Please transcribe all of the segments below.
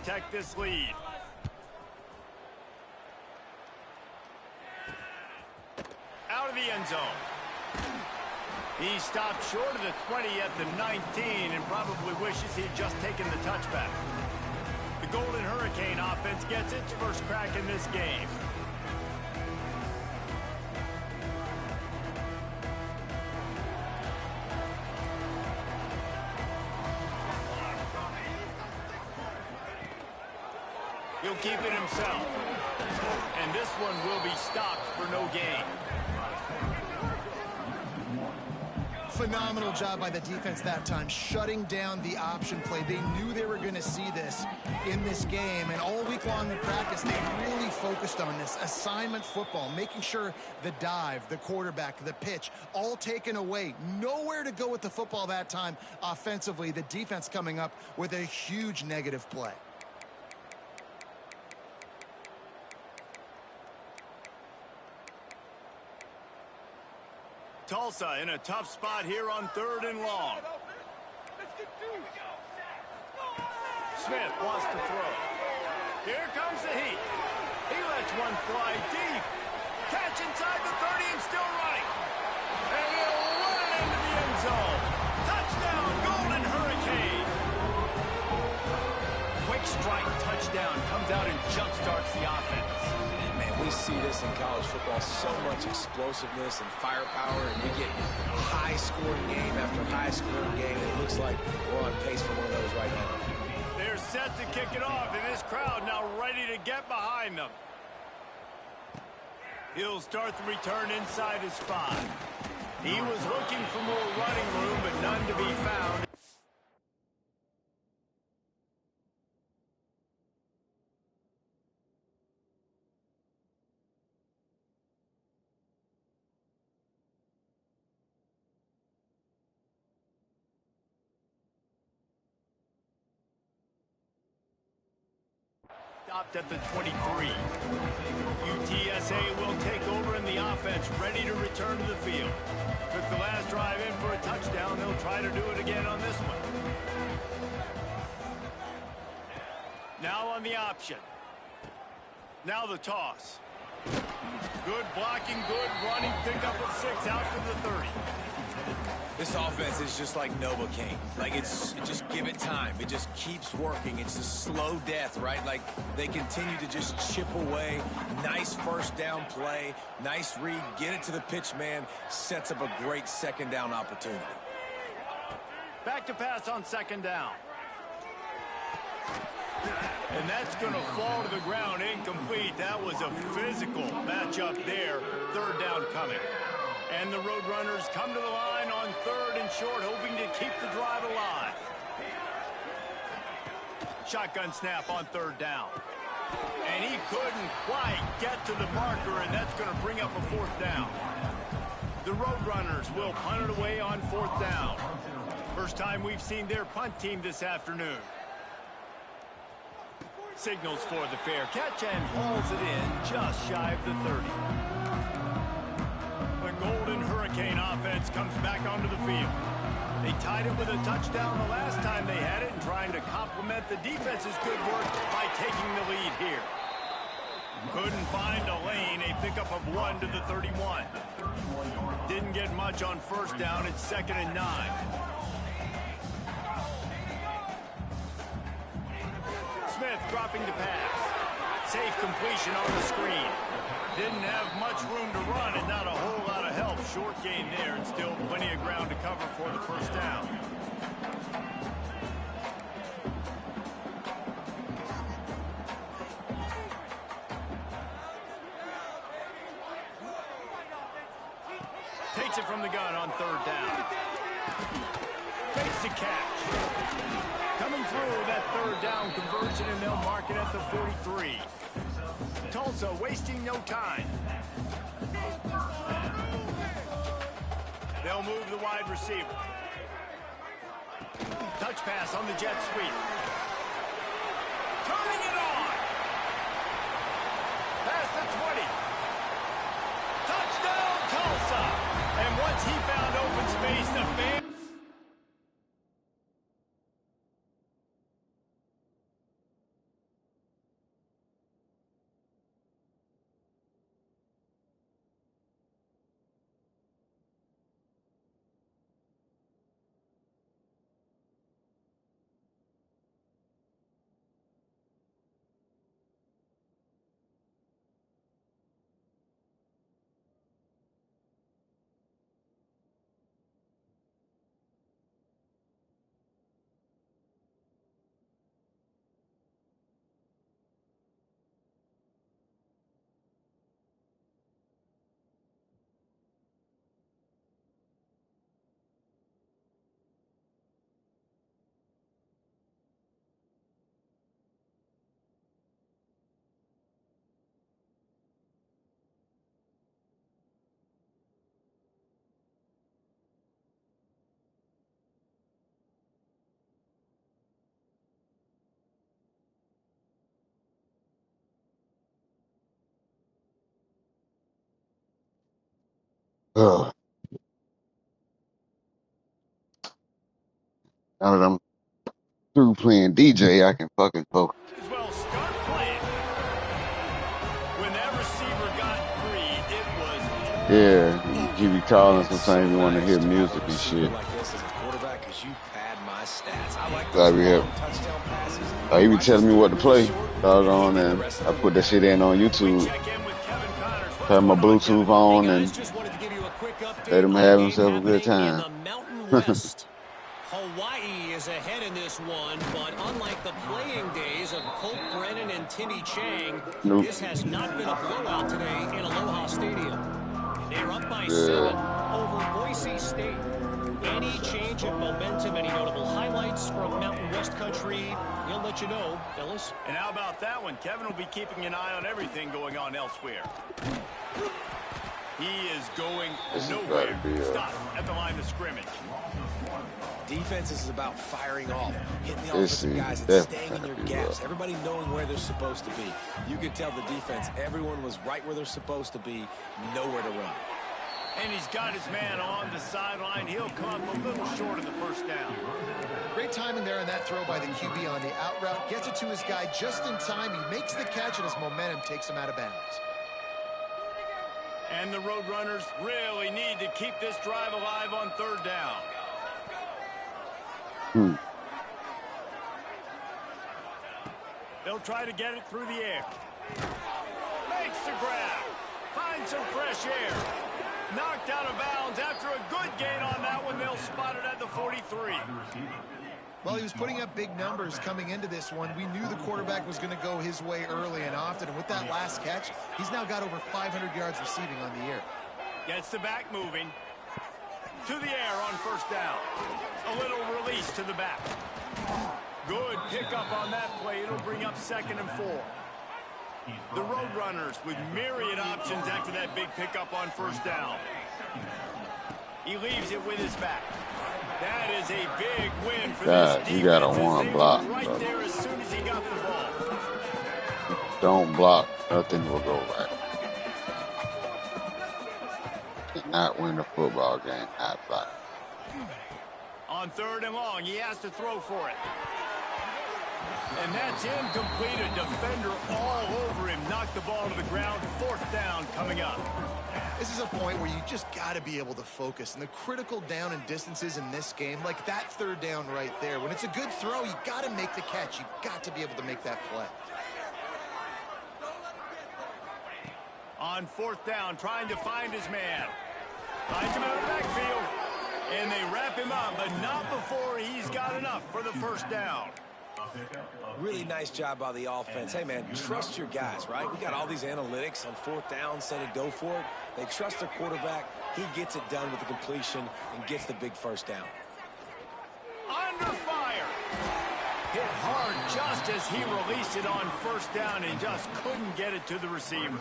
protect this lead. Out of the end zone. He stopped short of the 20 at the 19 and probably wishes he'd just taken the touchback. The Golden Hurricane offense gets its first crack in this game. He'll keep it himself. And this one will be stopped for no gain. Phenomenal job by the defense that time, shutting down the option play. They knew they were going to see this in this game, and all week long in practice, they really focused on this assignment football, making sure the dive, the quarterback, the pitch, all taken away. Nowhere to go with the football that time offensively. The defense coming up with a huge negative play. Tulsa in a tough spot here on 3rd and long. Smith wants to throw. Here comes the heat. He lets one fly deep. Catch inside the 30 and still running. And he'll run it into the end zone. Touchdown, Golden Hurricane. Quick strike touchdown comes out and jumpstarts the offense. We see this in college football, so much explosiveness and firepower, and we get high-scoring game after high-scoring game, and it looks like we're on pace for one of those right now. They're set to kick it off, and this crowd now ready to get behind them. He'll start the return inside his 5. He was looking for more running room, but none to be found. Stopped at the 23. UTSA will take over in the offense, ready to return to the field. Took the last drive in for a touchdown. They'll try to do it again on this one. Now on the option. Now the toss. Good blocking, good running. Pickup of 6 out to the 30. This offense is just like Novocaine. Like, just give it time. It just keeps working. It's a slow death, right? Like, they continue to just chip away. Nice first down play. Nice read. Get it to the pitch man. Sets up a great second down opportunity. Back to pass on 2nd down. And that's going to fall to the ground incomplete. That was a physical matchup there. 3rd down coming. And the Roadrunners come to the line on 3rd and short, hoping to keep the drive alive. Shotgun snap on 3rd down. And he couldn't quite get to the marker, and that's going to bring up a 4th down. The Roadrunners will punt it away on 4th down. First time we've seen their punt team this afternoon. Signals for the fair catch and hauls it in just shy of the 30. The Golden Hurricane offense comes back onto the field. They tied it with a touchdown the last time they had it and trying to complement the defense's good work by taking the lead here. Couldn't find a lane, a pickup of 1 to the 31. Didn't get much on 1st down, it's 2nd and 9. Smith dropping to pass. Safe completion on the screen. Didn't have much room to run and not a whole lot of help. Short gain there and still plenty of ground to cover for the 1st down. Takes it from the gun on 3rd down. Fakes the catch. Coming through that 3rd down conversion, and they'll mark it at the 43. Tulsa wasting no time. They'll move the wide receiver. Touch pass on the jet sweep. Turning it on. Past the 20. Touchdown, Tulsa. And once he found open space, the fans Ugh. Now that I'm through playing DJ, I can fucking focus. Well, start playing. When that receiver got free, it was Yeah, he be calling It's sometimes so you want to nice hear to have a music and receiver shit. like this as a quarterback because you pad my stats. I like So I those be long here. touchdown passes. He be I just telling me threw what it to really play, short, and he doggone, did the and rest of I the put work. that shit in on we YouTube. check in with Kevin Connors. What's Turn my going on, Kevin? Bluetooth Hey on guys, and just wanted to give you a quick let update him on a have game himself a good happening in time. the Mountain West. Hawaii is ahead in this one, but unlike the playing days of Colt Brennan and Timmy Chang, Nope. this has not been a blowout today in Aloha Stadium. They're up by Yeah. 7 over Boise State. Any change of momentum, any notable highlights from Mountain West country, we'll let you know, fellas. And how about that one? Kevin will be keeping an eye on everything going on elsewhere. He is going This is about nowhere. to be Stop at the line of scrimmage. Defense is about firing off, hitting the this offensive season guys and definitely staying in gonna your be gaps. rough. Everybody knowing where they're supposed to be. You could tell the defense, everyone was right where they're supposed to be, nowhere to run. And he's got his man on the sideline. He'll come a little short of the first down. Great timing there on that throw by the QB on the out route. Gets it to his guy just in time. He makes the catch, and his momentum takes him out of bounds. And the Roadrunners really need to keep this drive alive on third down. They'll try to get it through the air. Makes the grab. Finds some fresh air. Knocked out of bounds after a good gain on that one. They'll spot it at the 43. Well, he was putting up big numbers coming into this one. We knew the quarterback was going to go his way early and often. And with that last catch, he's now got over 500 yards receiving on the year. Gets the back moving. To the air on first down. A little release to the back. Good pickup on that play. It'll bring up 2nd and 4. The Roadrunners with myriad options after that big pickup on first down. He leaves it with his back. That is a big win for this defense. You got a one block. Right there as soon as he got the ball. Don't block, nothing will go right. Cannot win a football game, not block. On 3rd and long, he has to throw for it. And that's incomplete. A defender all over him. Knocked the ball to the ground. 4th down coming up. This is a point where you just got to be able to focus. And the critical down and distances in this game, like that 3rd down right there, when it's a good throw, you got to make the catch. You've got to be able to make that play. On 4th down, trying to find his man. Finds him out of the backfield. And they wrap him up, but not before he's got enough for the 1st down. Really nice job by the offense. Hey, man, trust your guys, right? We got all these analytics on 4th down, saying go for it. They trust their quarterback. He gets it done with the completion and gets the big 1st down. Under fire. Hit hard just as he released it on 1st down and just couldn't get it to the receiver.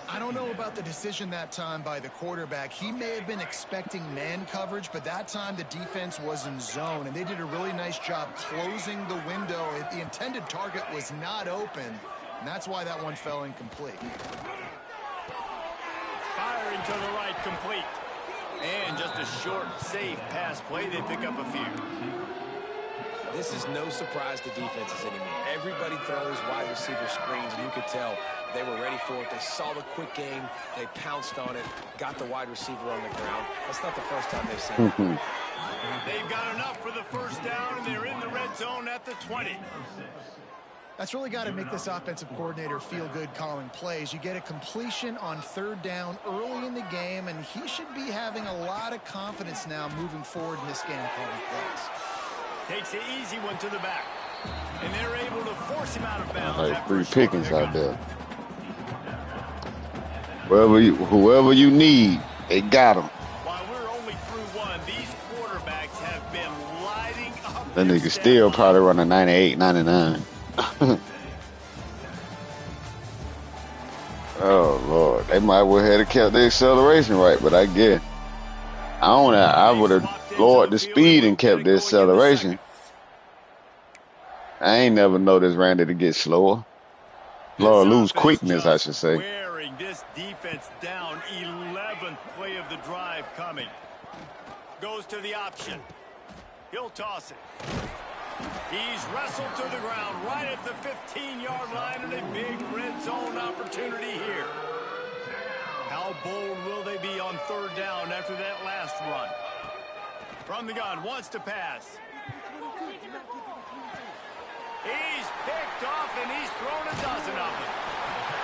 I don't know about the decision that time by the quarterback. He may have been expecting man coverage, but that time the defense was in zone, and they did a really nice job closing the window. The intended target was not open, and that's why that one fell incomplete. Firing to the right, complete. And just a short, safe pass play. They pick up a few. This is no surprise to defenses anymore. Everybody throws wide receiver screens, and you could tell they were ready for it. They saw the quick game. They pounced on it, got the wide receiver on the ground. That's not the first time they've seen it. They've got enough for the 1st down, and they're in the red zone at the 20. That's really got to make this offensive coordinator feel good calling plays. You get a completion on 3rd down early in the game, and he should be having a lot of confidence now moving forward in this game calling plays. Takes the easy one to the back. And they're able to force him out of bounds. Like free pickings out there. Whoever you need, they got them. While we're only through one, these quarterbacks have been lighting up. That nigga still probably running 98, 99. Oh Lord, they might well have kept the acceleration right, but I guess I would have lowered the speed and kept the acceleration. I ain't never noticed Randy to get slower. Lord, lose quickness, I should say. Wearing this defense down. 11th play of the drive coming. Goes to the option. He'll toss it. He's wrestled to the ground right at the 15-yard line, and a big red zone opportunity here. How bold will they be on 3rd down after that last run? From the gun, wants to pass. He's picked off, and he's thrown a dozen of them.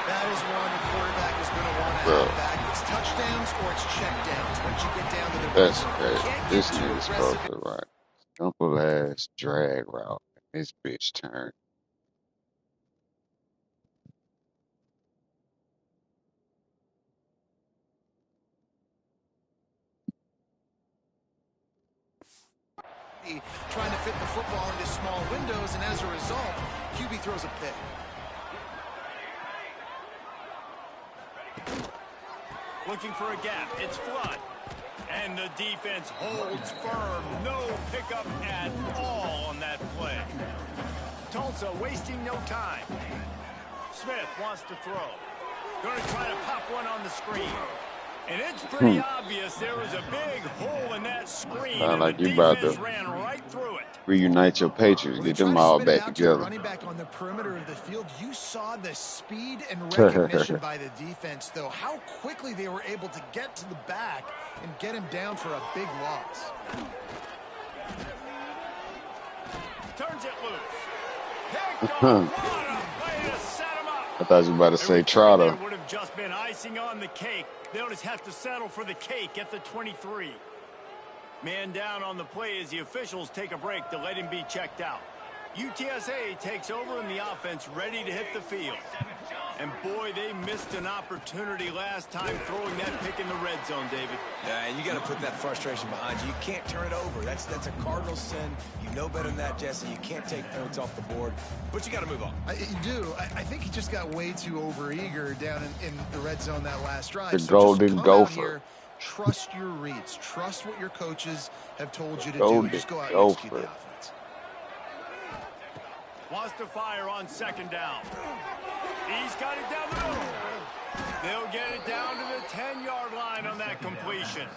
That is one the quarterback is going to want to have back. It's touchdowns or it's check downs. Once you get down to the red That's zone, crazy. This nigga's supposed to right. Simple ass drag route. This bitch turned. trying to fit the football into small windows, and as a result, QB throws a pick. Looking for a gap. It's Flood. And the defense holds firm. No pickup at all on that play. Tulsa wasting no time. Smith wants to throw. Going to try to pop one on the screen. And it's pretty obvious there was a big hole in that screen. And like the you about defense to ran right through it. reunite your Patriots, get them all back together. Running back on the perimeter of the field, you saw the speed and recognition by the defense, though. How quickly they were able to get to the back and get him down for a big loss. Turns it loose. Picked on. What a play to set him up. I thought you were about to say Trotter. Would have just been icing on the cake. They'll just have to settle for the cake at the 23. Man down on the play as the officials take a break to let him be checked out. UTSA takes over in the offense, ready to hit the field. And boy, they missed an opportunity last time throwing that pick in the red zone, David. Yeah, and you got to put that frustration behind you. You can't turn it over. That's a cardinal sin. You know better than that, Jesse. You can't take points off the board, but you got to move on. You do. I think he just got way too overeager down in the red zone that last drive. The golden gopher. Trust your reads. Trust what your coaches have told you to do. Just go out and execute the offense. Wants to fire on 2nd down. He's got it down the middle. They'll get it down to the 10-yard line on that completion.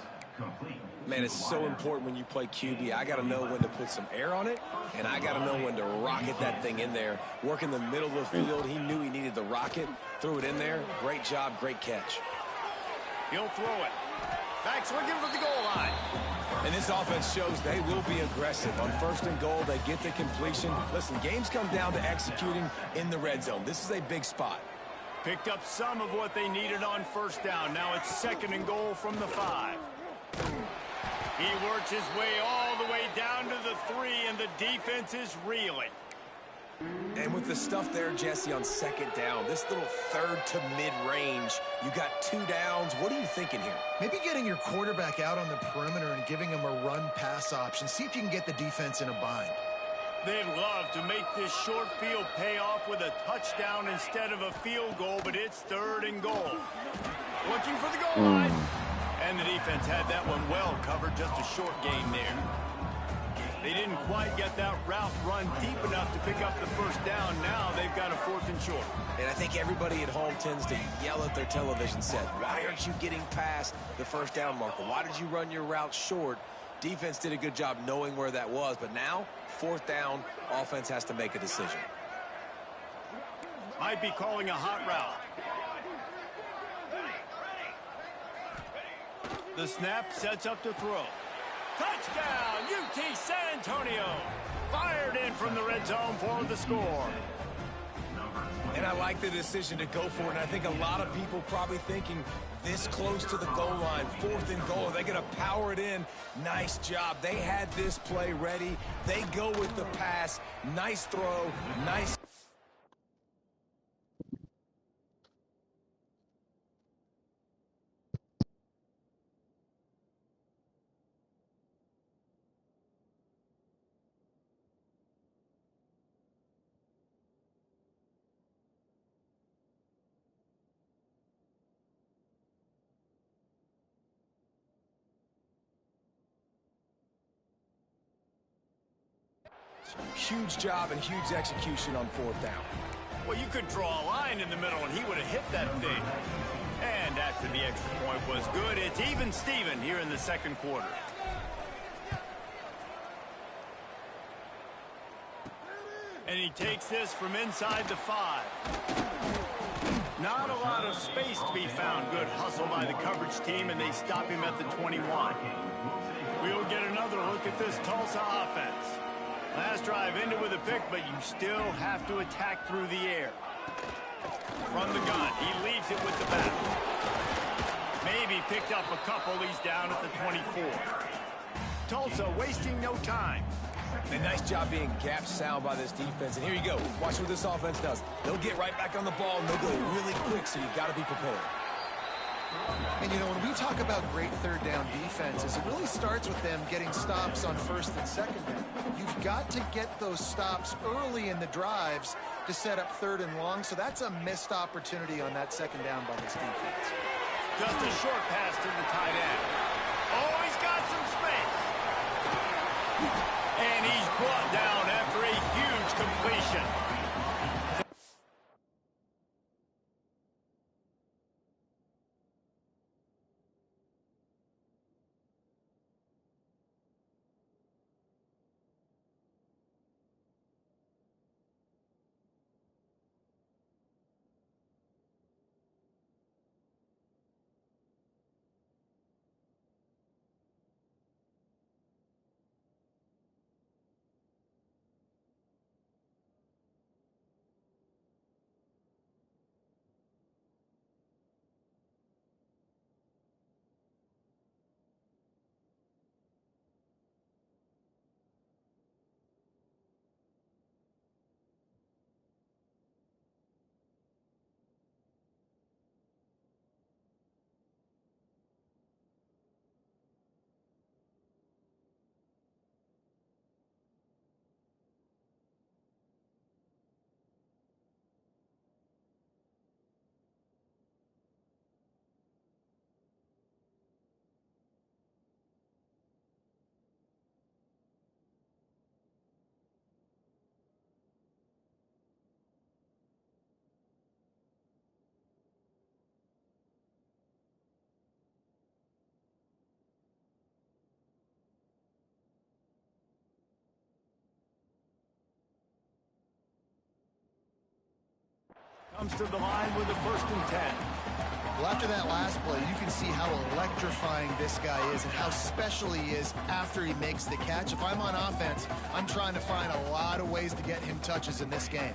Man, it's so important when you play QB. I got to know when to put some air on it, and I got to know when to rocket that thing in there. Work in the middle of the field. He knew he needed the rocket. Threw it in there. Great job. Great catch. He'll throw it. Back's looking for the goal line. And this offense shows they will be aggressive. On 1st and goal, they get the completion. Listen, games come down to executing in the red zone. This is a big spot. Picked up some of what they needed on 1st down. Now it's 2nd and goal from the 5. He works his way all the way down to the 3, and the defense is reeling. And with the stuff there, Jesse, on 2nd down, this little 3rd to mid-range, you got 2 downs. What are you thinking here? Maybe getting your quarterback out on the perimeter and giving him a run-pass option. See if you can get the defense in a bind. They'd love to make this short field pay off with a touchdown instead of a field goal, but it's 3rd and goal. Looking for the goal line. And the defense had that one well covered, just a short gain there. They didn't quite get that route run deep enough to pick up the 1st down. Now they've got a 4th and short. And I think everybody at home tends to yell at their television set. Why aren't you getting past the 1st down marker? Why did you run your route short? Defense did a good job knowing where that was. But now, 4th down, offense has to make a decision. Might be calling a hot route. The snap sets up to throw. Touchdown, UT San Antonio. Fired in from the red zone for the score. And I like the decision to go for it. And I think a lot of people probably thinking this close to the goal line, 4th and goal. Are they going to power it in? Nice job. They had this play ready. They go with the pass. Nice throw. Nice. Huge job and huge execution on 4th down. Well, you could draw a line in the middle, and he would have hit that thing. And after the extra point was good, it's even Steven here in the second quarter. And he takes this from inside the 5. Not a lot of space to be found. Good hustle by the coverage team, and they stop him at the 21. We'll get another look at this Tulsa offense. Last drive ended with a pick, but you still have to attack through the air. From the gun, he leaves it with the back. Maybe picked up a couple. He's down at the 24. Tulsa wasting no time. A nice job being gap sound by this defense. And here you go. Watch what this offense does. They'll get right back on the ball, and they'll go really quick, so you've got to be prepared. And, you know, when we talk about great third down defenses, it really starts with them getting stops on first and second down. You've got to get those stops early in the drives to set up third and long, so that's a missed opportunity on that second down by this defense. Just a short pass to the tight end. Oh, he's got some space. And he's brought down after a huge completion. Comes to the line with the 1st and 10. Well, after that last play, you can see how electrifying this guy is and how special he is after he makes the catch. If I'm on offense, I'm trying to find a lot of ways to get him touches in this game.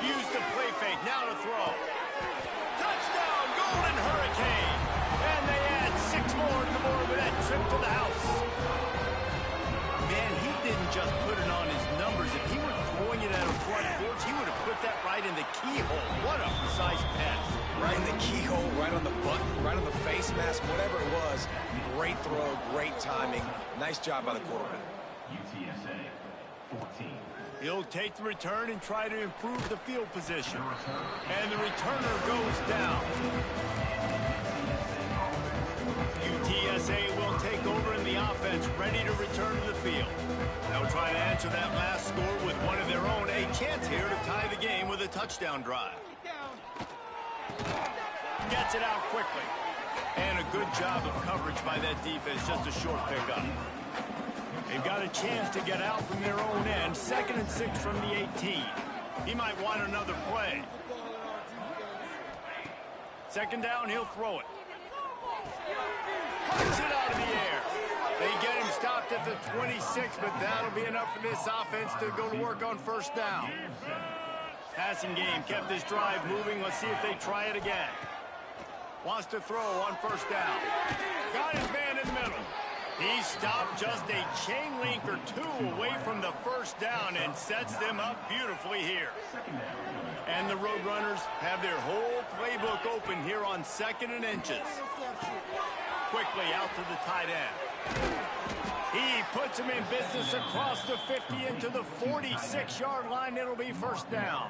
Use the play fake, now to throw. Touchdown, Golden Hurricane! And they add 6 more to the board with that trip to the house. Man, he didn't just put it on his numbers. If he were throwing it at a front porch, he would have put that right in the keyhole. What a precise pass. Right in the keyhole, right on the button, right on the face mask, whatever it was. Great throw, great timing. Nice job by the quarterback. UTSA 14. He'll take the return and try to improve the field position. And the returner goes down. UTSA will take over in the offense, ready to return to the field. They'll try to answer that last score with one of their own. A chance here to tie the game with a touchdown drive. Gets it out quickly. And a good job of coverage by that defense. Just a short pickup. They've got a chance to get out from their own end. 2nd and 6 from the 18. He might want another play. 2nd down, he'll throw it. Punch it out of the air. They get him stopped at the 26, but that'll be enough for this offense to go to work on 1st down. Passing game kept this drive moving. Let's see if they try it again. Wants to throw on 1st down. Got his man in the middle. He stopped just a chain link or 2 away from the 1st down and sets them up beautifully here. And the Roadrunners have their whole playbook open here on 2nd and inches. Quickly out to the tight end. He puts him in business across the 50 into the 46-yard line. It'll be 1st down.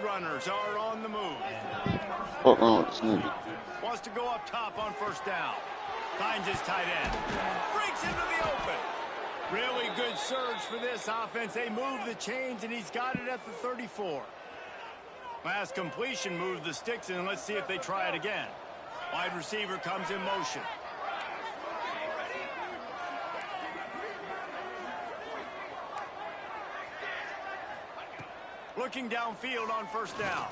Runners are on the move. What's wrong with this nigga? Wants to go up top on 1st down. Finds his tight end. Breaks into the open. Really good surge for this offense. They move the chains, and he's got it at the 34. Last completion moved the sticks, and let's see if they try it again. Wide receiver comes in motion. Looking downfield on first down.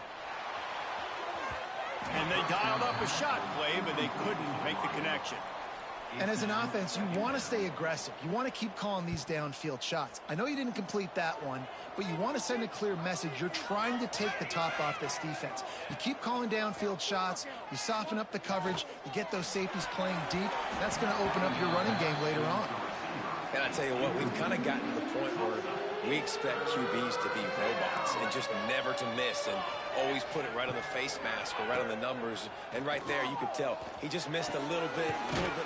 And they dialed up a shot play, but they couldn't make the connection. And as an offense, you want to stay aggressive. You want to keep calling these downfield shots. I know you didn't complete that one, but you want to send a clear message. You're trying to take the top off this defense. You keep calling downfield shots. You soften up the coverage. You get those safeties playing deep. That's going to open up your running game later on. And I tell you what, we've kind of gotten to the point where we expect QBs to be robots and just never to miss and always put it right on the face mask or right on the numbers. And right there, you could tell he just missed a little bit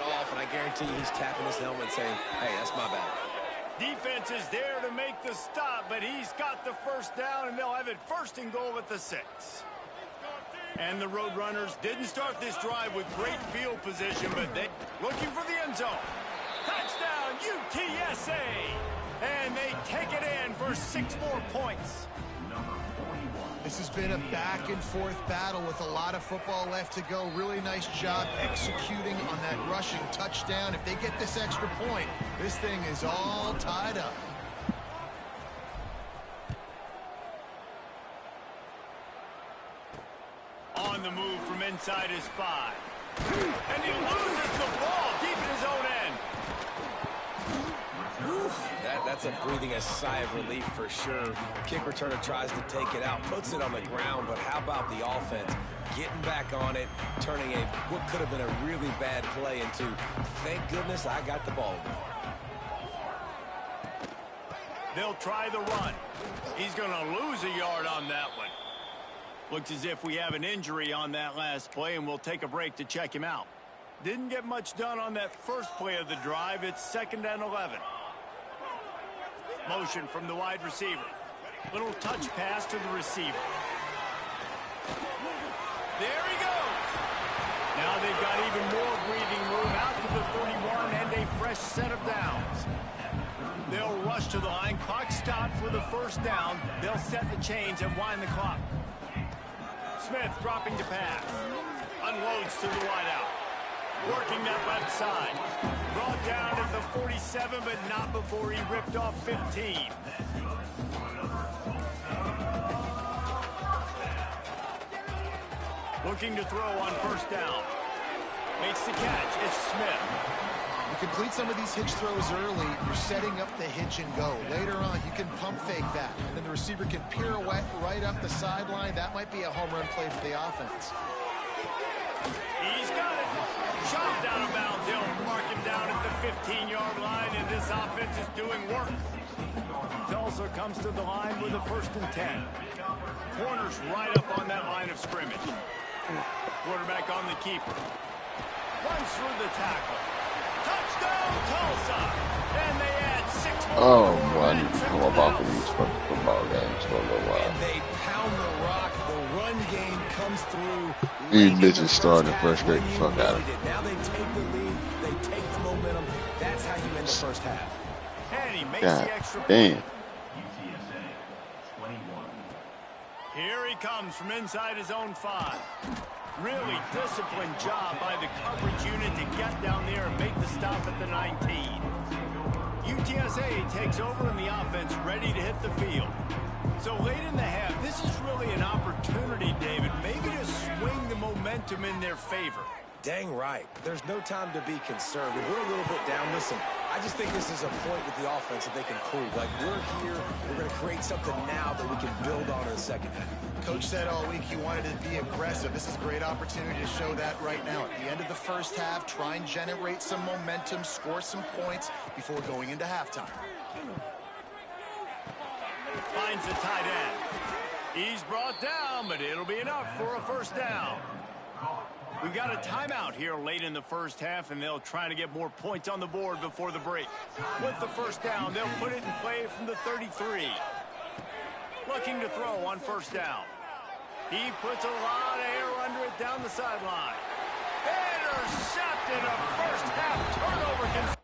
off, and I guarantee you he's tapping his helmet saying, hey, that's my bad. Defense is there to make the stop, but he's got the first down, and they'll have it first and goal at the 6. And the Roadrunners didn't start this drive with great field position, but they looking for the end zone. Touchdown, UTSA! And they take it in for 6 more points. This has been a back-and-forth battle with a lot of football left to go. Really nice job executing on that rushing touchdown. If they get this extra point, this thing is all tied up. On the move from inside his 5. And he loses the ball deep in his own end. That's a breathing a sigh of relief for sure. Kick returner tries to take it out, puts it on the ground, but how about the offense getting back on it, turning what could have been a really bad play into, thank goodness I got the ball. They'll try the run. He's going to lose a yard on that one. Looks as if we have an injury on that last play, and we'll take a break to check him out. Didn't get much done on that first play of the drive. It's 2nd and 11. Motion from the wide receiver. Little touch pass to the receiver. There he goes. Now they've got even more breathing room out to the 31 and a fresh set of downs. They'll rush to the line. Clock stopped for the first down. They'll set the chains and wind the clock. Smith dropping to pass. Unloads to the wideout. Working that left side. Brought down at the 47, but not before he ripped off 15. Looking to throw on first down. Makes the catch. It's Smith. You complete some of these hitch throws early, you're setting up the hitch and go. Later on, you can pump fake that. Then the receiver can pirouette right up the sideline. That might be a home run play for the offense. He's got it. Shot down of bounds. They'll mark him down at the 15-yard line, and this offense is doing work. Tulsa comes to the line with a 1st and 10. Corners right up on that line of scrimmage. Quarterback on the keeper. Runs through the tackle. Touchdown, Tulsa! And they add 6 more. Oh, boy, I need to come up off of these fucking football games for a little while. And they pound the rock. The run game comes through. These bitches starting to frustrate the fuck out of me. Now they take the lead. They take the momentum. That's how you end the first half. And he makes God the extra damn. point. UTSA 21. Here he comes from inside his own 5. Really disciplined job by the coverage unit to get down there and make the stop at the 19. UTSA takes over in the offense, ready to hit the field. So late in the half, this is really an opportunity, David, maybe to swing the momentum in their favor. Dang right. There's no time to be conservative. We're a little bit down. Listen, I just think this is a point with the offense that they can prove. Like, we're here, we're going to create something now that we can build on in the second half. Coach said all week he wanted to be aggressive. This is a great opportunity to show that right now. At the end of the first half, try and generate some momentum, score some points before going into halftime. Finds the tight end. He's brought down, but it'll be enough for a first down. We got a timeout here late in the first half, and they'll try to get more points on the board before the break. With the first down, they'll put it in play from the 33. Looking to throw on first down. He puts a lot of air under it down the sideline. Intercepted, a first half turnover.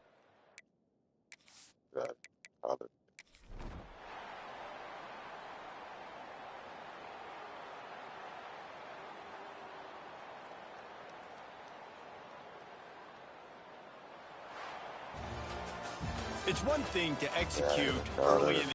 It's one thing to execute Yeah, early in